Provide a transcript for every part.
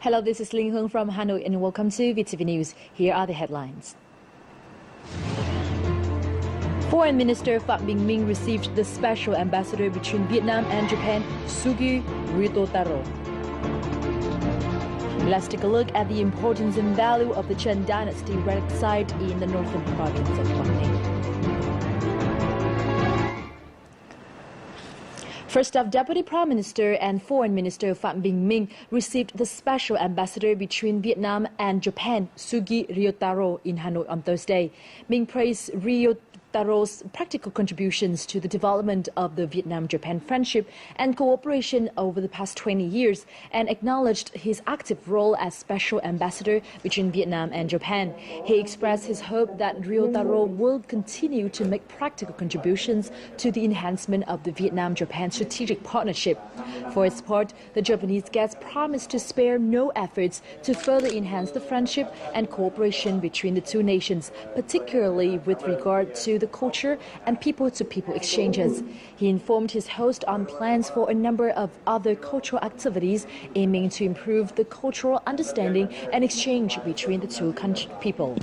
Hello, this is Ling Hung from Hanoi and welcome to VTV News. Here are the headlines. Foreign Minister Phạm Bình Minh received the special ambassador between Vietnam and Japan, Sugi Ryotaro. Let's take a look at the importance and value of the Chen Dynasty relic site in the northern province of Quảng Ninh. First up, Deputy Prime Minister and Foreign Minister Phạm Bình Minh received the special ambassador between Vietnam and Japan, Sugi Ryotaro, in Hanoi on Thursday. Minh praised Ryotaro's practical contributions to the development of the Vietnam-Japan friendship and cooperation over the past 20 years and acknowledged his active role as special ambassador between Vietnam and Japan. He expressed his hope that Ryotaro will continue to make practical contributions to the enhancement of the Vietnam-Japan strategic partnership. For its part, the Japanese guest promised to spare no efforts to further enhance the friendship and cooperation between the two nations, particularly with regard to the culture and people-to-people exchanges. He informed his host on plans for a number of other cultural activities aiming to improve the cultural understanding and exchange between the two people.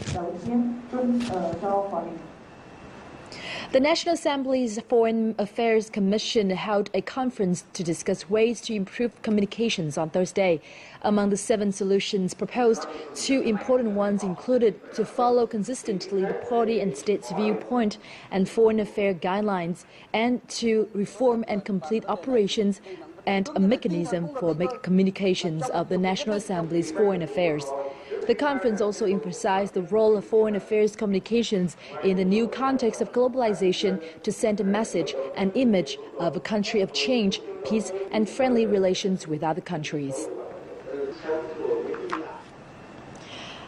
The National Assembly's Foreign Affairs Commission held a conference to discuss ways to improve communications on Thursday. Among the 7 solutions proposed, 2 important ones included to follow consistently the party and state's viewpoint and foreign affairs guidelines, and to reform and complete operations and a mechanism for communications of the National Assembly's Foreign Affairs. The conference also emphasized the role of foreign affairs communications in the new context of globalization to send a message and image of a country of change, peace, and friendly relations with other countries.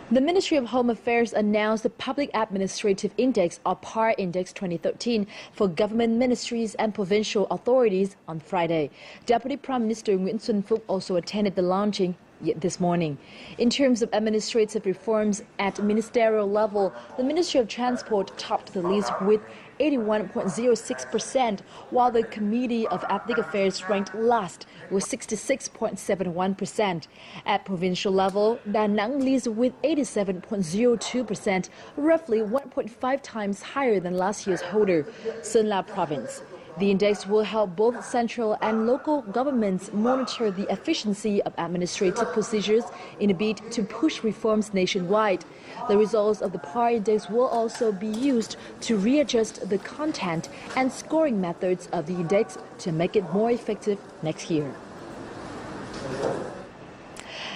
The Ministry of Home Affairs announced the Public Administrative Index, or PAR Index 2013, for government ministries and provincial authorities on Friday. Deputy Prime Minister Nguyễn Xuân Phúc also attended the launching this morning. In terms of administrative reforms at ministerial level, the Ministry of Transport topped the list with 81.06%, while the Committee of Ethnic Affairs ranked last with 66.71%. At provincial level, Da Nang leads with 87.02%, roughly 1.5 times higher than last year's holder, Sơn La Province. The index will help both central and local governments monitor the efficiency of administrative procedures in a bid to push reforms nationwide. The results of the PAR index will also be used to readjust the content and scoring methods of the index to make it more effective next year.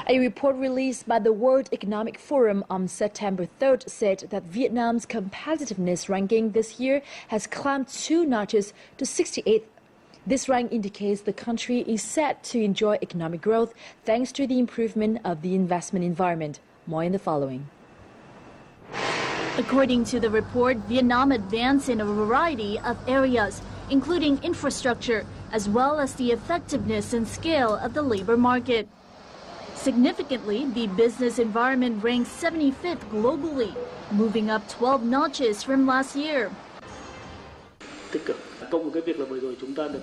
A report released by the World Economic Forum on September 3rd said that Vietnam's competitiveness ranking this year has climbed 2 notches to 68th. This rank indicates the country is set to enjoy economic growth thanks to the improvement of the investment environment. More in the following. According to the report, Vietnam advanced in a variety of areas, including infrastructure, as well as the effectiveness and scale of the labor market. Significantly, the business environment ranks 75th globally, moving up 12 notches from last year.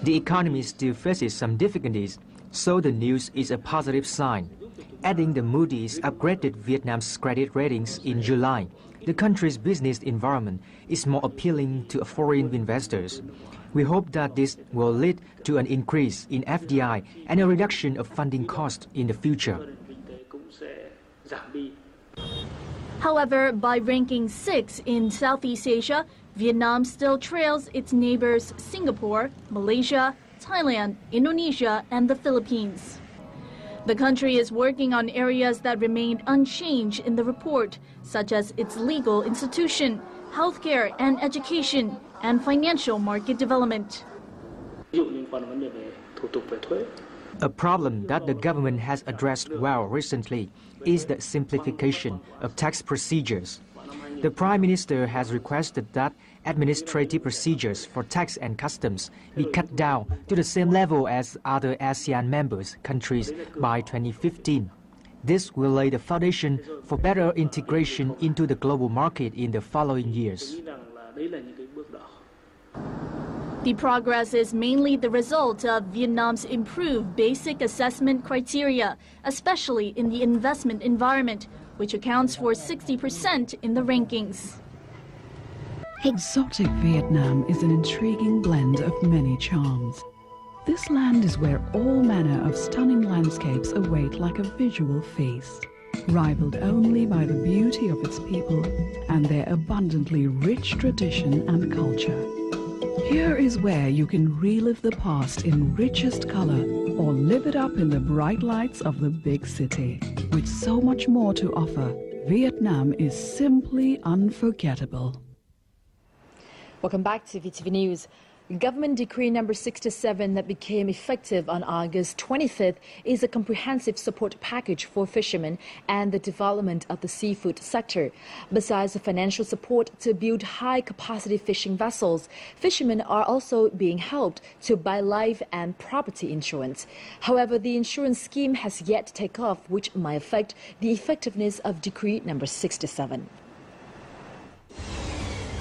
The economy still faces some difficulties, so the news is a positive sign. Adding the Moody's upgraded Vietnam's credit ratings in July, the country's business environment is more appealing to foreign investors. We hope that this will lead to an increase in FDI and a reduction of funding costs in the future. However, by ranking 6th in Southeast Asia, Vietnam still trails its neighbors Singapore, Malaysia, Thailand, Indonesia, and the Philippines. The country is working on areas that remained unchanged in the report, such as its legal institution, healthcare and education, and financial market development. A problem that the government has addressed well recently is the simplification of tax procedures. The Prime Minister has requested that administrative procedures for tax and customs be cut down to the same level as other ASEAN members countries by 2015. This will lay the foundation for better integration into the global market in the following years. The progress is mainly the result of Vietnam's improved basic assessment criteria, especially in the investment environment, which accounts for 60% in the rankings. Exotic Vietnam is an intriguing blend of many charms. This land is where all manner of stunning landscapes await like a visual feast, rivaled only by the beauty of its people and their abundantly rich tradition and culture. Here is where you can relive the past in richest color or live it up in the bright lights of the big city. With so much more to offer, Vietnam is simply unforgettable. Welcome back to VTV News. Government Decree number 67 that became effective on August 25th is a comprehensive support package for fishermen and the development of the seafood sector. Besides the financial support to build high-capacity fishing vessels, fishermen are also being helped to buy life and property insurance. However, the insurance scheme has yet to take off, which might affect the effectiveness of Decree number 67.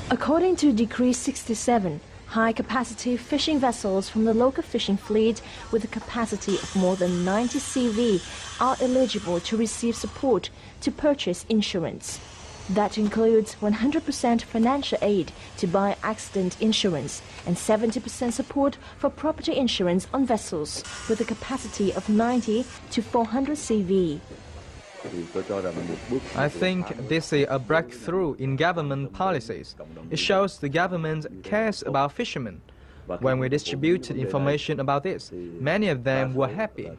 According to Decree 67, high-capacity fishing vessels from the local fishing fleet with a capacity of more than 90 CV are eligible to receive support to purchase insurance. That includes 100% financial aid to buy accident insurance and 70% support for property insurance on vessels with a capacity of 90 to 400 CV. I think this is a breakthrough in government policies. It shows the government cares about fishermen. When we distributed information about this, many of them were happy.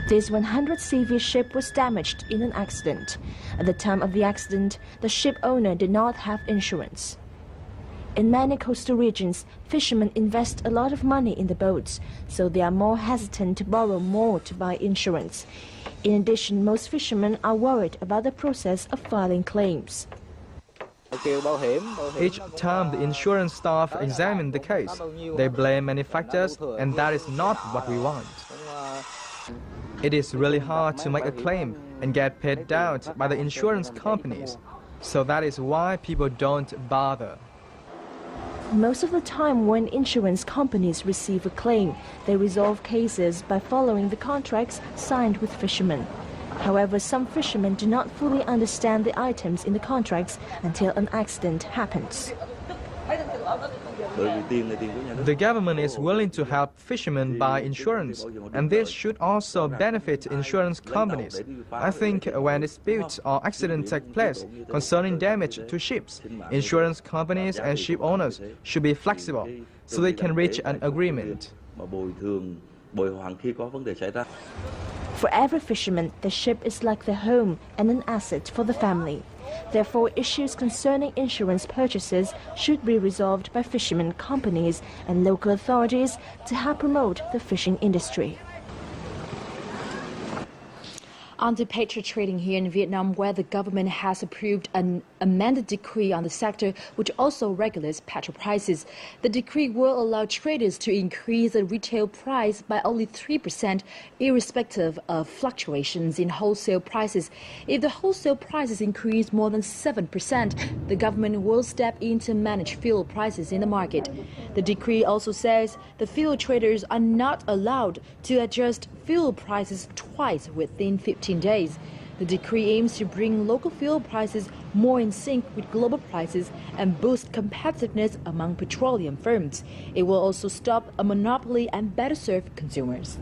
This 100 CV ship was damaged in an accident. At the time of the accident, the ship owner did not have insurance. In many coastal regions, fishermen invest a lot of money in the boats, so they are more hesitant to borrow more to buy insurance. In addition, most fishermen are worried about the process of filing claims. Each time the insurance staff examine the case, they blame many factors, and that is not what we want. It is really hard to make a claim and get paid out by the insurance companies, so that is why people don't bother. Most of the time when insurance companies receive a claim, they resolve cases by following the contracts signed with fishermen. However, some fishermen do not fully understand the items in the contracts until an accident happens. The government is willing to help fishermen buy insurance, and this should also benefit insurance companies. I think when disputes or accidents take place concerning damage to ships, insurance companies and ship owners should be flexible so they can reach an agreement. For every fisherman, the ship is like their home and an asset for the family. Therefore, issues concerning insurance purchases should be resolved by fishermen companies and local authorities to help promote the fishing industry. On to petro trading here in Vietnam, where the government has approved an amended decree on the sector, which also regulates petrol prices. The decree will allow traders to increase the retail price by only 3%, irrespective of fluctuations in wholesale prices. If the wholesale prices increase more than 7%, the government will step in to manage fuel prices in the market. The decree also says the fuel traders are not allowed to adjust fuel prices twice within 15 days. The decree aims to bring local fuel prices more in sync with global prices and boost competitiveness among petroleum firms. It will also stop a monopoly and better serve consumers.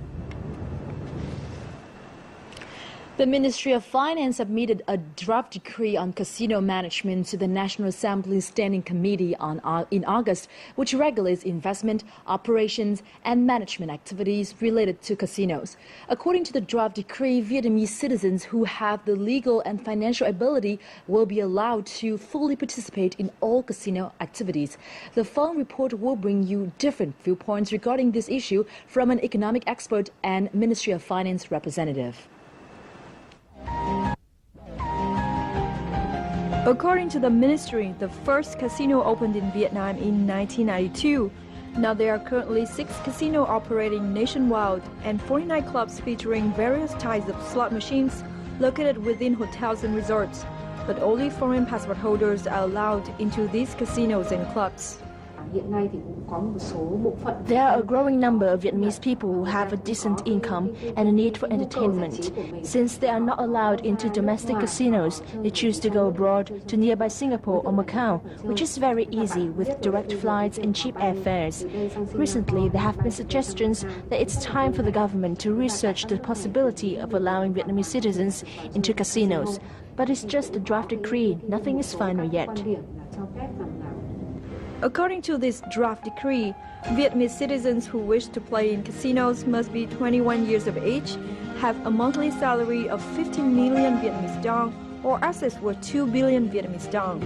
The Ministry of Finance submitted a draft decree on casino management to the National Assembly Standing Committee in August, which regulates investment, operations, and management activities related to casinos. According to the draft decree, Vietnamese citizens who have the legal and financial ability will be allowed to fully participate in all casino activities. The following report will bring you different viewpoints regarding this issue from an economic expert and Ministry of Finance representative. According to the ministry, the first casino opened in Vietnam in 1992. Now there are currently 6 casinos operating nationwide and 49 clubs featuring various types of slot machines located within hotels and resorts. but only foreign passport holders are allowed into these casinos and clubs. There are a growing number of Vietnamese people who have a decent income and a need for entertainment. Since they are not allowed into domestic casinos, they choose to go abroad to nearby Singapore or Macau, which is very easy with direct flights and cheap airfares. Recently, there have been suggestions that it's time for the government to research the possibility of allowing Vietnamese citizens into casinos. But it's just a draft decree, nothing is final yet. According to this draft decree, Vietnamese citizens who wish to play in casinos must be 21 years of age, have a monthly salary of 15 million Vietnamese dong, or assets worth 2 billion Vietnamese dong.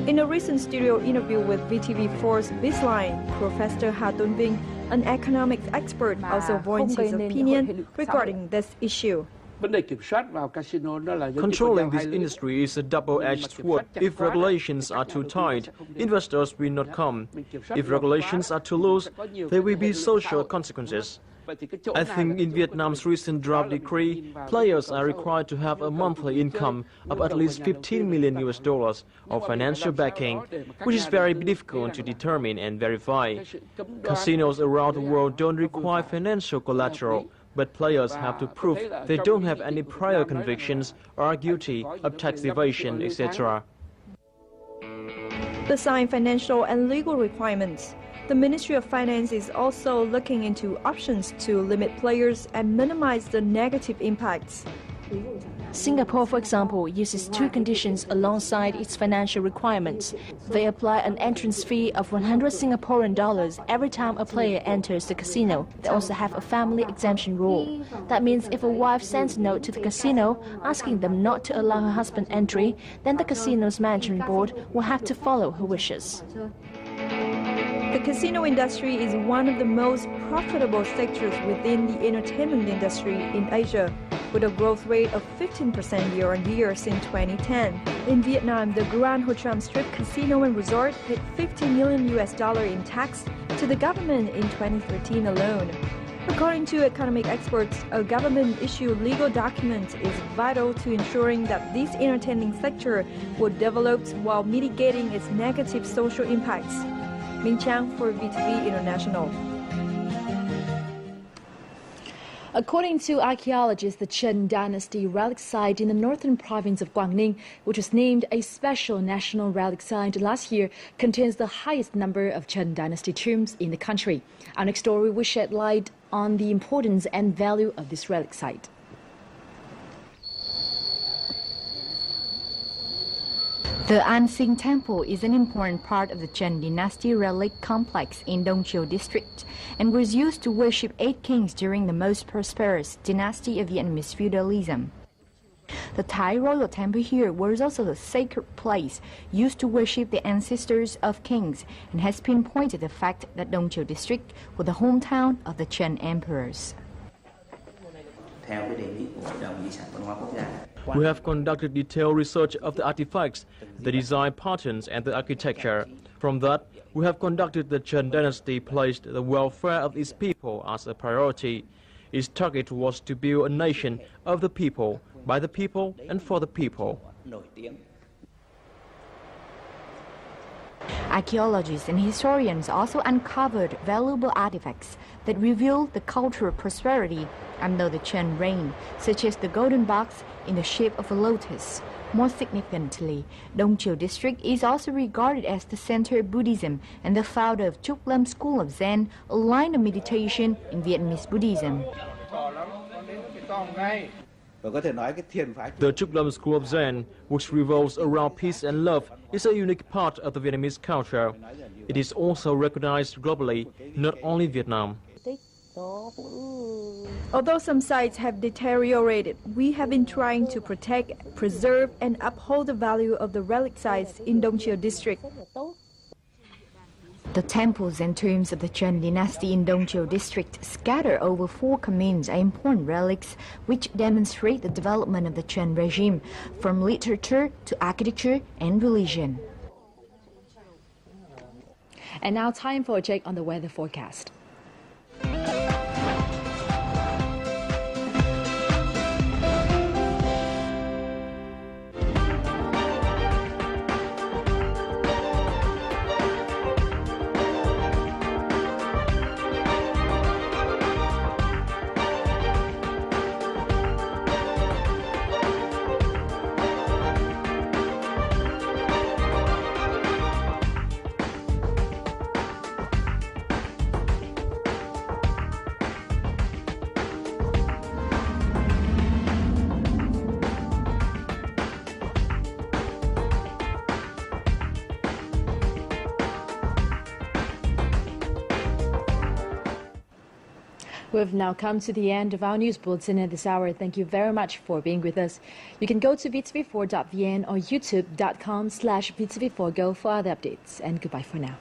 In a recent studio interview with VTV4's Bizline, Professor Ha Tôn Vinh, an economics expert, also voiced his opinion regarding this issue. Controlling this industry is a double-edged sword. If regulations are too tight, investors will not come. If regulations are too loose, there will be social consequences. I think in Vietnam's recent draft decree, players are required to have a monthly income of at least 15 million US dollars of financial backing, which is very difficult to determine and verify. Casinos around the world don't require financial collateral, but players have to prove they don't have any prior convictions or are guilty of tax evasion, etc. Besides financial and legal requirements, the Ministry of Finance is also looking into options to limit players and minimize the negative impacts. Singapore, for example, uses two conditions alongside its financial requirements. They apply an entrance fee of 100 Singaporean dollars every time a player enters the casino. They also have a family exemption rule. That means if a wife sends a note to the casino asking them not to allow her husband entry, then the casino's management board will have to follow her wishes. The casino industry is one of the most profitable sectors within the entertainment industry in Asia, with a growth rate of 15% year-on-year since 2010. In Vietnam, the Grand Ho Tram Strip Casino and Resort paid $50 million in tax to the government in 2013 alone. According to economic experts, a government-issued legal document is vital to ensuring that this entertainment sector will develop while mitigating its negative social impacts. Minh Chang for VTV International. According to archaeologists, the Chen Dynasty relic site in the northern province of Quảng Ninh, which was named a special national relic site last year, contains the highest number of Chen Dynasty tombs in the country. Our next story will shed light on the importance and value of this relic site. The An-Sing Temple is an important part of the Chen Dynasty relic complex in Dong Chiu district and was used to worship 8 kings during the most prosperous dynasty of Vietnamese feudalism. The Thai royal temple here was also a sacred place used to worship the ancestors of kings and has pinpointed the fact that Dong Chiu district was the hometown of the Chen emperors. We have conducted detailed research of the artifacts, the design patterns and the architecture. From that, we have conducted the Chen Dynasty placed the welfare of its people as a priority. Its target was to build a nation of the people, by the people and for the people. Archaeologists and historians also uncovered valuable artifacts that reveal the cultural prosperity under the Chen reign, such as the golden box in the shape of a lotus. More significantly, Dong Chiu district is also regarded as the center of Buddhism and the founder of Trúc Lâm School of Zen, a line of meditation in Vietnamese Buddhism. The Trúc Lâm School of Zen, which revolves around peace and love, is a unique part of the Vietnamese culture. It is also recognized globally, not only Vietnam. Although some sites have deteriorated, we have been trying to protect, preserve, and uphold the value of the relic sites in Dong Chiu district. The temples and tombs of the Chen Dynasty in Dong Chiu district, scattered over 4 communes, are important relics which demonstrate the development of the Chen regime, from literature to architecture and religion. And now time for a check on the weather forecast. We've now come to the end of our news bulletin at this hour. Thank you very much for being with us. You can go to vtv4.vn or youtube.com/vtv4go for other updates. And goodbye for now.